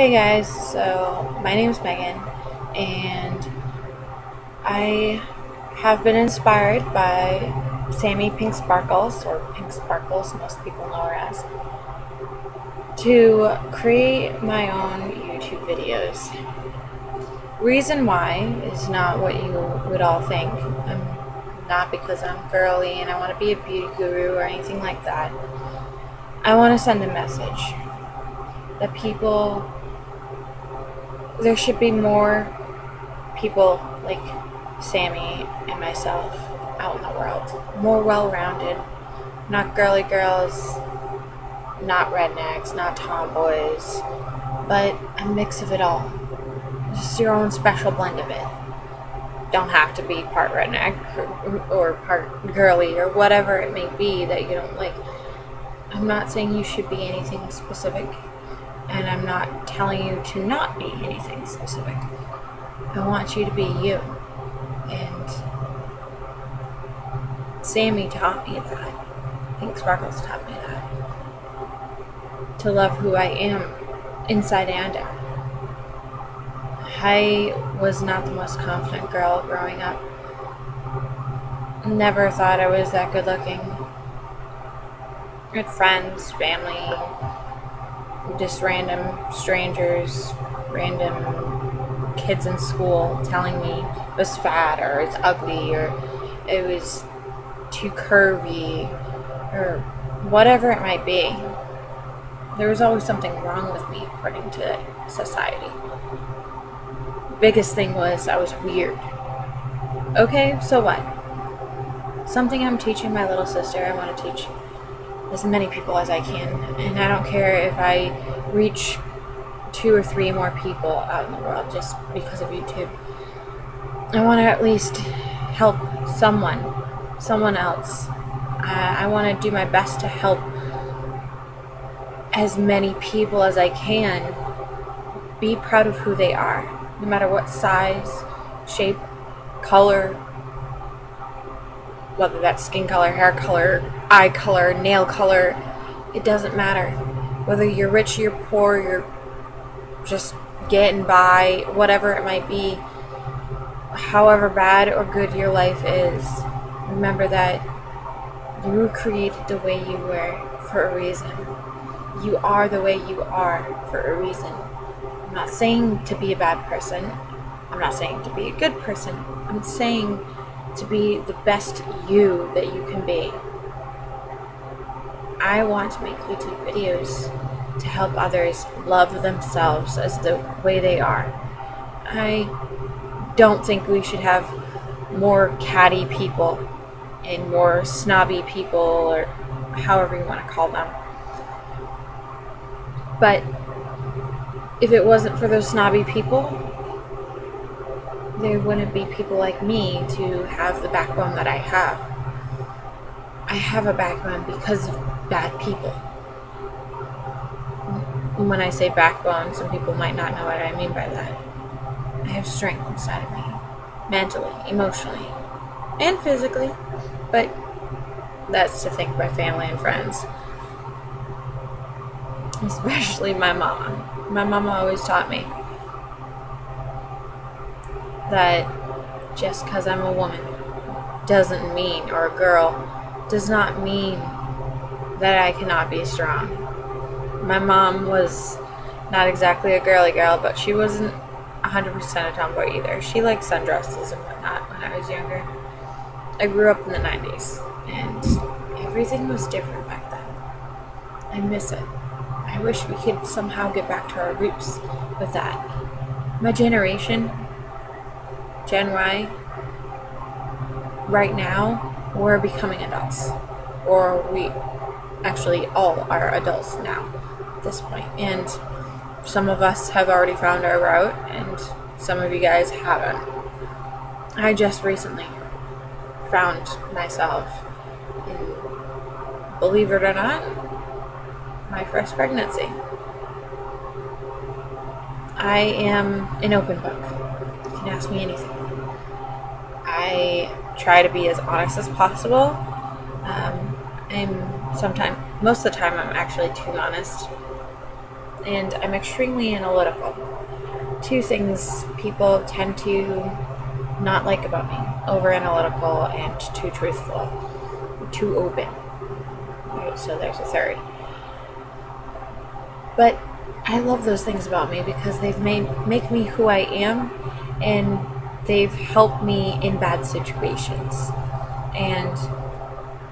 Hey guys, so my name is Megan, and I have been inspired by Sammy Pink Sparkles, or Pink Sparkles, most people know her as, to create my own YouTube videos. Reason why is not what you would all think. Not because I'm girly and I want to be a beauty guru or anything like that. I want to send a message that there should be more people like Sammy and myself out in the world. More well-rounded. Not girly girls, not rednecks, not tomboys, but a mix of it all. Just your own special blend of it. Don't have to be part redneck or part girly or whatever it may be that you don't like. I'm not saying you should be anything specific, and I'm not telling you to not be anything specific. I want you to be you. And Sammy taught me that. Pink Sparkles taught me that. To love who I am, inside and out. I was not the most confident girl growing up. Never thought I was that good looking. I had friends, family, just random strangers, random kids in school telling me it was fat or it's ugly or it was too curvy or whatever it might be. There was always something wrong with me according to society. Biggest thing was I was weird. Okay, so what? Something I'm teaching my little sister. I want to teach as many people as I can, and I don't care if I reach 2 or 3 more people out in the world just because of YouTube. I want to at least help someone else. I want to do my best to help as many people as I can be proud of who they are, no matter what size, shape, color, whether that's skin color, hair color, eye color, nail color, it doesn't matter. Whether you're rich, you're poor, you're just getting by, whatever it might be, however bad or good your life is, remember that you were created the way you were for a reason. You are the way you are for a reason. I'm not saying to be a bad person. I'm not saying to be a good person. I'm saying to be the best you that you can be. I want to make YouTube videos to help others love themselves as the way they are. I don't think we should have more catty people and more snobby people, or however you want to call them. But if it wasn't for those snobby people, there wouldn't be people like me to have the backbone that I have. I have a backbone because of bad people. When I say backbone, some people might not know what I mean by that. I have strength inside of me, mentally, emotionally, and physically, but that's to thank my family and friends. Especially my mama. My mama always taught me that just because I'm a woman doesn't mean, or a girl, does not mean that I cannot be strong. My mom was not exactly a girly girl, but she wasn't 100% a tomboy either. She liked sundresses and whatnot when I was younger. I grew up in the 90s, and everything was different back then. I miss it. I wish we could somehow get back to our roots with that. My generation, Gen Y, right now, we're becoming adults. Or we actually all are adults now at this point. And some of us have already found our route, and some of you guys haven't. I just recently found myself in, believe it or not, my first pregnancy. I am an open book. You can ask me anything. I try to be as honest as possible. And most of the time I'm actually too honest. and I'm extremely analytical. Two things people tend to not like about me: over analytical and too truthful, too open. Right, so there's a third. But I love those things about me because they've make me who I am, and they've helped me in bad situations and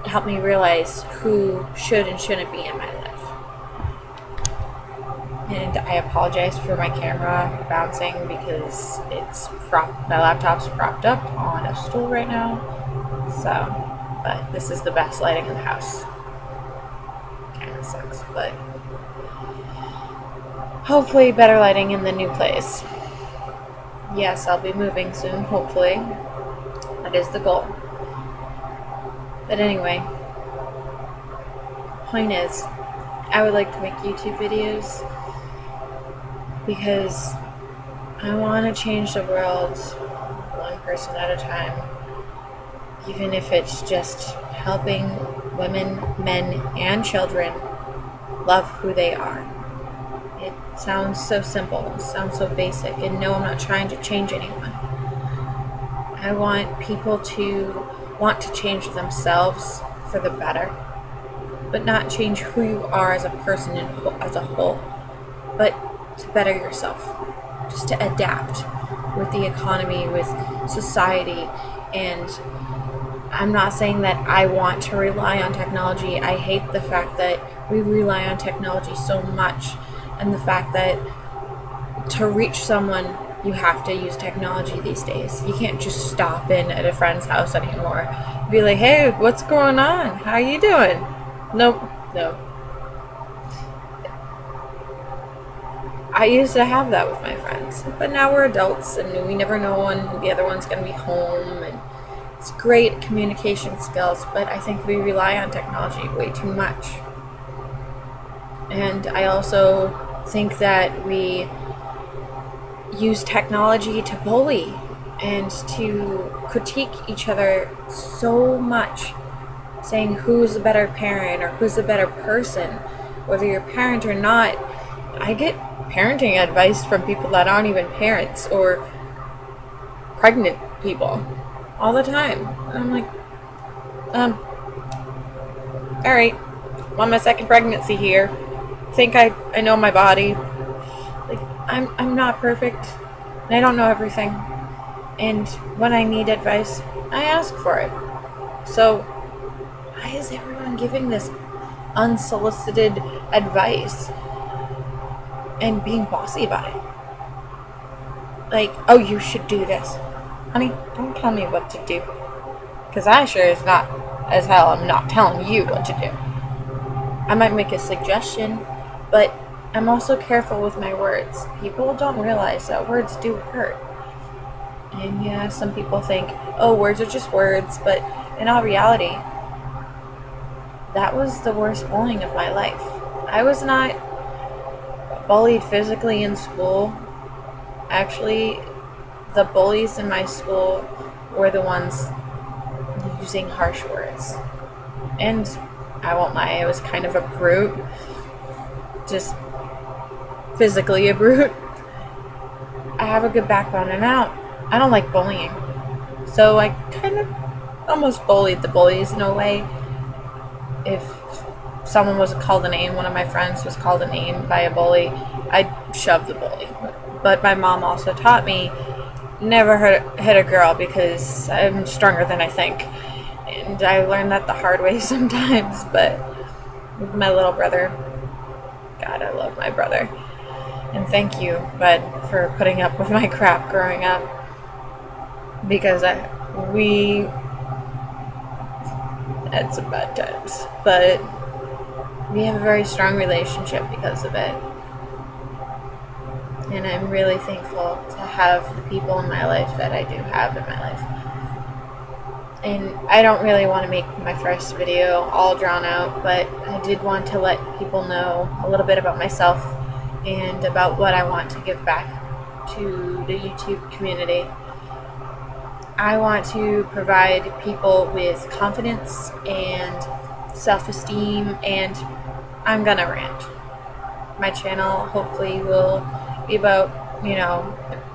helped me realize who should and shouldn't be in my life. And I apologize for my camera bouncing because my laptop's propped up on a stool right now. So, but this is the best lighting in the house. Kind of sucks, but hopefully better lighting in the new place. Yes, I'll be moving soon, hopefully. That is the goal. But anyway, point is, I would like to make YouTube videos because I want to change the world one person at a time, even if it's just helping women, men, and children love who they are. It sounds so simple, it sounds so basic, and no, I'm not trying to change anyone. I want people to want to change themselves for the better, but not change who you are as a person and as a whole, but to better yourself, just to adapt with the economy, with society. And I'm not saying that I want to rely on technology. I hate the fact that we rely on technology so much, and the fact that to reach someone you have to use technology these days. You can't just stop in at a friend's house anymore. Be like, hey, what's going on? How you doing? Nope. No. I used to have that with my friends, but now we're adults and we never know when the other one's going to be home, and it's great communication skills, but I think we rely on technology way too much. And I also think that we use technology to bully and to critique each other so much, saying who's a better parent or who's a better person, whether you're a parent or not. I get parenting advice from people that aren't even parents or pregnant people all the time. And I'm like, alright, I'm on my second pregnancy here. Think I know my body. Like, I'm not perfect, and I don't know everything. And when I need advice, I ask for it. So why is everyone giving this unsolicited advice and being bossy about it? Like, oh, you should do this. Honey, don't tell me what to do, because I sure as hell am not telling you what to do. I might make a suggestion, but I'm also careful with my words. People don't realize that words do hurt. And yeah, some people think, oh, words are just words, but in all reality, that was the worst bullying of my life. I was not bullied physically in school. Actually, the bullies in my school were the ones using harsh words. And I won't lie, I was kind of a brute. Just physically a brute. I have a good backbone, and I don't like bullying. So I kind of almost bullied the bullies in a way. If someone was called a name, one of my friends was called a name by a bully, I'd shove the bully. But my mom also taught me never hit a girl because I'm stronger than I think. And I learned that the hard way sometimes. But with my little brother, God, I love my brother. And thank you, Bud, for putting up with my crap growing up. Because we had some bad times. But we have a very strong relationship because of it. And I'm really thankful to have the people in my life that I do have in my life. And I don't really want to make my first video all drawn out, but I did want to let people know a little bit about myself and about what I want to give back to the YouTube community. I want to provide people with confidence and self-esteem, and I'm gonna rant. my channel hopefully will be about,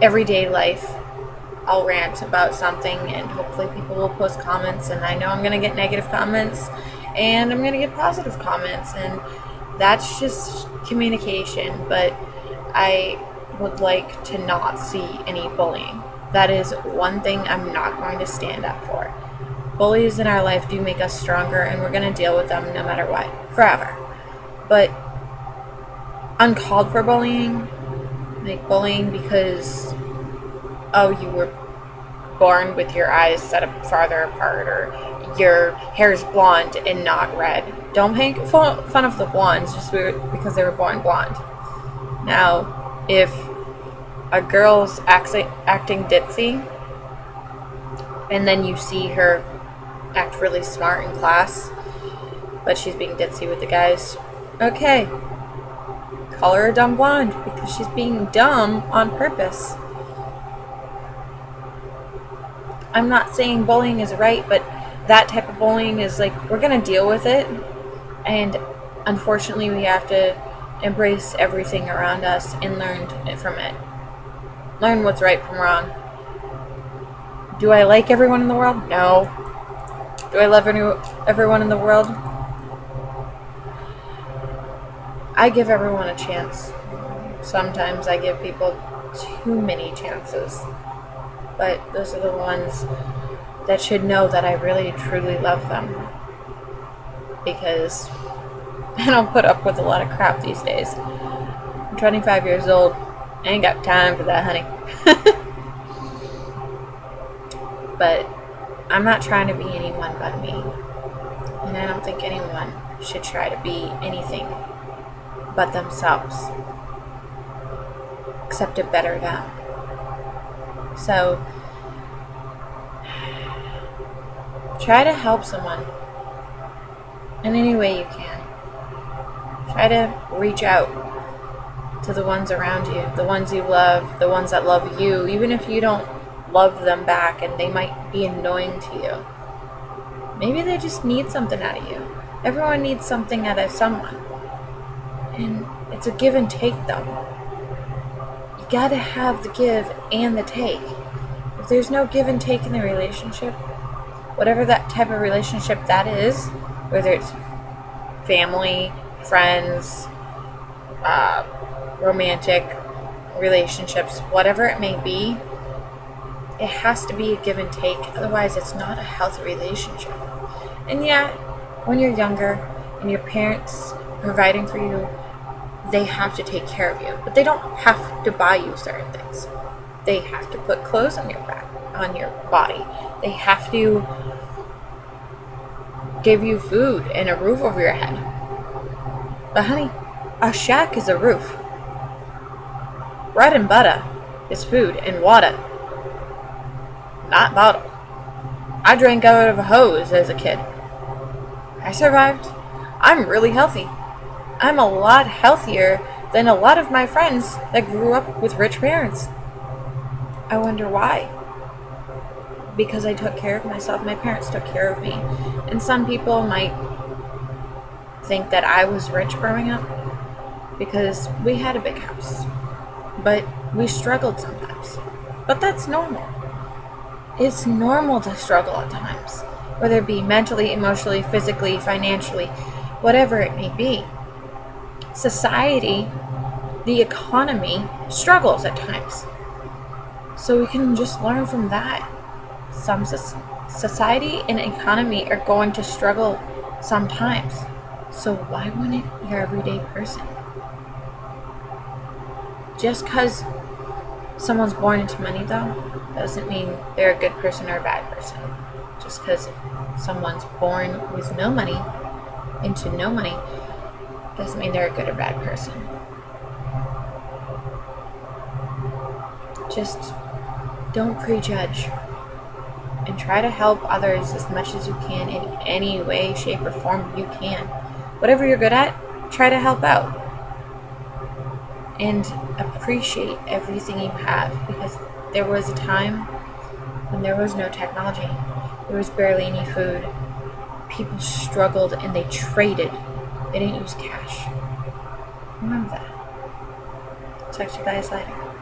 everyday life. I'll rant about something and hopefully people will post comments, and I know I'm going to get negative comments and I'm going to get positive comments, and that's just communication, but I would like to not see any bullying. That is one thing I'm not going to stand up for. Bullies in our life do make us stronger, and we're going to deal with them no matter what, forever. But uncalled for bullying, like bullying because, oh, you were born with your eyes set up farther apart, or your hair's blonde and not red. Don't make fun of the blondes just because they were born blonde. Now, if a girl's acting ditzy, and then you see her act really smart in class, but she's being ditzy with the guys, okay, call her a dumb blonde because she's being dumb on purpose. I'm not saying bullying is right, but that type of bullying is like, we're going to deal with it, and unfortunately we have to embrace everything around us and learn from it. Learn what's right from wrong. Do I like everyone in the world? No. Do I love everyone in the world? I give everyone a chance. Sometimes I give people too many chances. But those are the ones that should know that I really truly love them. Because I don't put up with a lot of crap these days. I'm 25 years old. I ain't got time for that, honey. But I'm not trying to be anyone but me. And I don't think anyone should try to be anything but themselves. Except to better them. So, try to help someone in any way you can. Try to reach out to the ones around you, the ones you love, the ones that love you, even if you don't love them back and they might be annoying to you. Maybe they just need something out of you. Everyone needs something out of someone. And it's a give and take, though. You gotta have the give and the take. If there's no give and take in the relationship, whatever that type of relationship that is, whether it's family, friends, romantic relationships, whatever it may be, it has to be a give and take. Otherwise, it's not a healthy relationship. And yeah, when you're younger and your parents are providing for you, they have to take care of you, but they don't have to buy you certain things. They have to put clothes on your back, on your body. They have to give you food and a roof over your head. But honey, a shack is a roof. Bread and butter is food and water, not bottled. I drank out of a hose as a kid. I survived. I'm really healthy. I'm a lot healthier than a lot of my friends that grew up with rich parents. I wonder why. Because I took care of myself. My parents took care of me. And some people might think that I was rich growing up because we had a big house. But we struggled sometimes. But that's normal. It's normal to struggle at times, whether it be mentally, emotionally, physically, financially, whatever it may be. Society, the economy, struggles at times. So we can just learn from that. Some society and economy are going to struggle sometimes. So why wouldn't your everyday person? Just because someone's born into money, though, doesn't mean they're a good person or a bad person. Just because someone's born with no money into no money doesn't mean they're a good or bad person. Just don't prejudge and try to help others as much as you can in any way, shape, or form you can. Whatever you're good at, try to help out. And appreciate everything you have, because there was a time when there was no technology. There was barely any food. People struggled and they traded. They didn't use cash. Remember that. Talk to you guys later.